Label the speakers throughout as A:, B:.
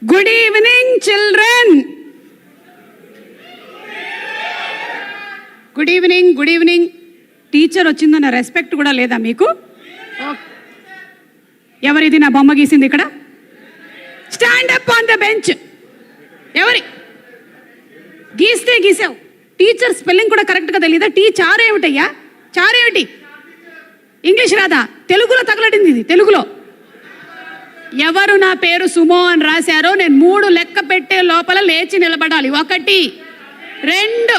A: Good evening children. Good evening, good evening. Teacher వచ్చిందన్న respect కూడా లేదా మీకు? ఎవరిది నా బొమ్మ గీసింది ఇక్కడ? Stand up on the bench. ఎవరి గీస్తే గీసావు? టీచర్ స్పెల్లింగ్ కూడా కరెక్ట్గా తెలీదా? చారేమిటయ్యా? చారేమిటి? ఇంగ్లీష్ రాదా? తెలుగులో తగలడింది ఇది, తెలుగులో. ఎవరు నా పేరు సుమో అని రాశారో నేను 3 లెక్క పెట్టే లోపల లేచి నిలబడాలి. 1 2.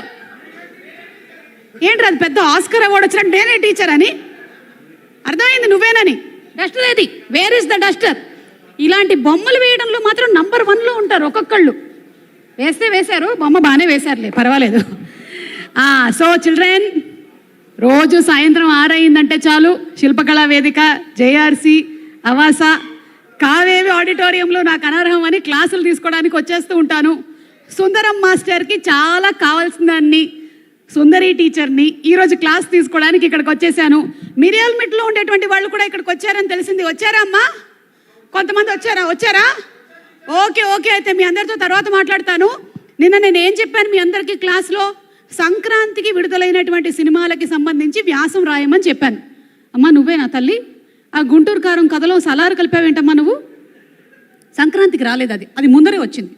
A: ఏంటి అది పెద్ద ఆస్కర్ అవార్డు వచ్చినట్టు నేనే టీచర్ అని అర్థమైంది. నువ్వేనని. డస్టర్ ఏది? Where is the Duster? ఇలాంటి బొమ్మలు వేయడంలో మాత్రం నంబర్ 1లో ఉంటారు ఒక్కొక్కళ్ళు. వేస్తే వేశారు, బొమ్మ బాగానే వేశారులే, పర్వాలేదు. సో చిల్డ్రన్, రోజు సాయంత్రం 6 అయిందంటే చాలు శిల్పకళా వేదిక, జేఆర్సి, అవాస, కావేవి ఆడిటోరియంలో నాకు అనర్హం అని క్లాసులు తీసుకోవడానికి వచ్చేస్తూ ఉంటాను. సుందరం మాస్టర్కి చాలా కావాల్సిందాన్ని, సుందరి టీచర్ని, ఈరోజు క్లాస్ తీసుకోవడానికి ఇక్కడికి వచ్చేసాను. మిర్యాలమిట్లో ఉండేటువంటి వాళ్ళు కూడా ఇక్కడికి వచ్చారని తెలిసింది. వచ్చారా అమ్మా? కొంతమంది వచ్చారా? ఓకే ఓకే, అయితే మీ అందరితో తర్వాత మాట్లాడతాను. నిన్న నేను ఏం చెప్పాను మీ అందరికీ క్లాస్లో? సంక్రాంతికి విడుదలైనటువంటి సినిమాలకి సంబంధించి వ్యాసం రాయమని చెప్పాను. అమ్మా నువ్వేనా తల్లి? ఆ గుంటూరు కారం కథలో సలారు కలిపావేంటమ్మా నువ్వు? సంక్రాంతికి రాలేదు, అది ముందరే వచ్చింది.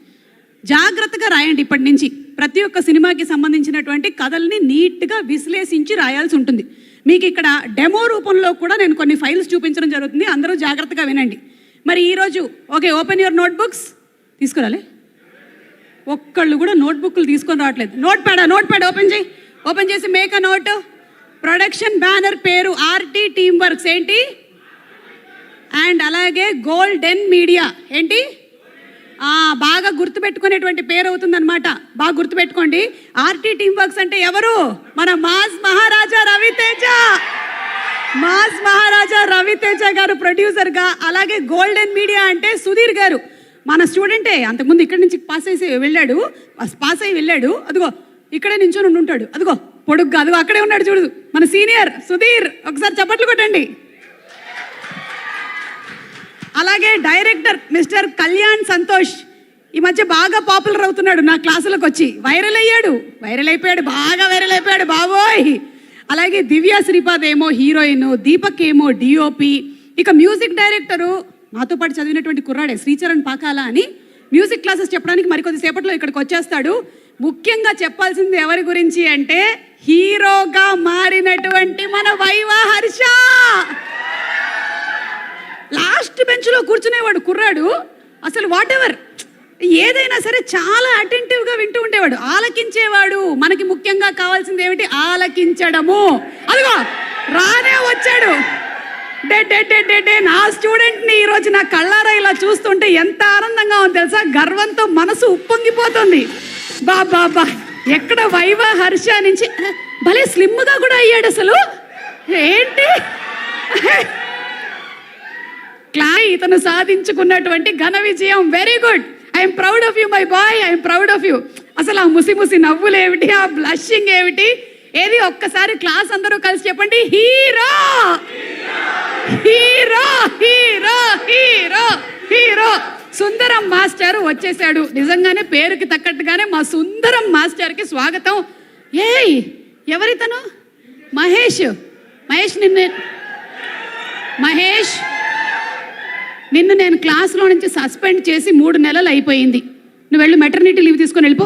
A: జాగ్రత్తగా రాయండి ఇప్పటి నుంచి. ప్రతి ఒక్క సినిమాకి సంబంధించినటువంటి కథల్ని నీట్గా విశ్లేషించి రాయాల్సి ఉంటుంది. మీకు ఇక్కడ డెమో రూపంలో కూడా నేను కొన్ని ఫైల్స్ చూపించడం జరుగుతుంది, అందరూ జాగ్రత్తగా వినండి. మరి ఈరోజు ఓకే, ఓపెన్ యువర్ నోట్బుక్స్. తీసుకురాలే ఒక్కళ్ళు కూడా నోట్బుక్లు తీసుకొని రావట్లేదు. నోట్ ప్యాడ్ ఓపెన్ చేసి make a note. Production banner పేరు ఆర్టీ టీమ్ వర్క్స్ ఏంటి? అండ్ అలాగే గోల్డెన్ మీడియా ఏంటి? బాగా గుర్తుపెట్టుకునేటువంటి పేరు అవుతుందన్నమాట. బాగా గుర్తుపెట్టుకోండి. ఆర్టీ టీమ్ వర్క్స్ అంటే ఎవరు? మన మాస్ మహారాజా రవితేజ గారు ప్రొడ్యూసర్గా, అలాగే గోల్డెన్ మీడియా అంటే సుధీర్ గారు మన స్టూడెంటే. అంతకుముందు ఇక్కడి నుంచి పాస్ అయ్యి వెళ్ళాడు. అదిగో ఇక్కడే నించొని ఉంటాడు, అదిగో పొడుగ్గా, అదిగో అక్కడే ఉన్నాడు చూడు, మన సీనియర్ సుధీర్. ఒకసారి చప్పట్లు కొట్టండి. అలాగే డైరెక్టర్ మిస్టర్ కళ్యాణ్ సంతోష్ ఈ మధ్య బాగా పాపులర్ అవుతున్నాడు. నా క్లాసులకు వచ్చి వైరల్ అయిపోయాడు, బాగా వైరల్ అయిపోయాడు బాబోయ్. అలాగే దివ్య శ్రీపాద్ ఏమో హీరోయిన్, దీపక్ ఏమో డిఓపి. ఇక మ్యూజిక్ డైరెక్టరు నాతో పాటు చదివినటువంటి కుర్రాడే శ్రీచరణ్ పాకాల అని మ్యూజిక్ క్లాసెస్ చెప్పడానికి మరికొద్దిసేపట్లో ఇక్కడికి వచ్చేస్తాడు. ముఖ్యంగా చెప్పాల్సింది ఎవరి గురించి అంటే హీరోగా మారినటువంటి మన వైవా హర్ష. లాస్ట్ బెంచ్లో కూర్చునేవాడు కుర్రాడు. అసలు వాట్ ఎవర్ ఏదైనా సరే చాలా అటెంటివ్గా వింటూ ఉండేవాడు, ఆలకించేవాడు. మనకి ముఖ్యంగా కావాల్సింది ఏమిటి? ఆలకించడము. అదిగో రానే వచ్చాడు. నా స్టూడెంట్ని ఈరోజు నా కళ్ళారా ఇలా చూస్తుంటే ఎంత ఆనందంగా ఉంది తెలుసా? గర్వంతో మనసు ఉప్పొంగిపోతుంది. బాబా ఎక్కడ వైవా హర్ష నుంచి భలే స్లిమ్గా కూడా అయ్యాడు. అసలు ఏంటి ఇతను సాధించుకున్నటువంటి ఘన విజయం. Very good. I'm proud of you my boy, I'm proud of you. అసలు ఆ ముసి నవ్వులు ఏమిటి, ఆ బ్లషింగ్ ఏమిటి? ఏది ఒక్కసారి క్లాస్ అందరూ కలిసి చెప్పండి, hero hero hero hero hero. Sundaram master వచ్చేసాడు. నిజంగానే పేరుకి తగ్గట్టుగానే మా సుందరం మాస్టర్కి స్వాగతం. ఏయ్ ఎవరితను? మహేష్ నిన్ను నేను క్లాస్లో నుంచి సస్పెండ్ చేసి 3 నెలలు అయిపోయింది. నువ్వు వెళ్ళి మెటర్నిటీ లీవ్ తీసుకొని వెళ్ళిపో.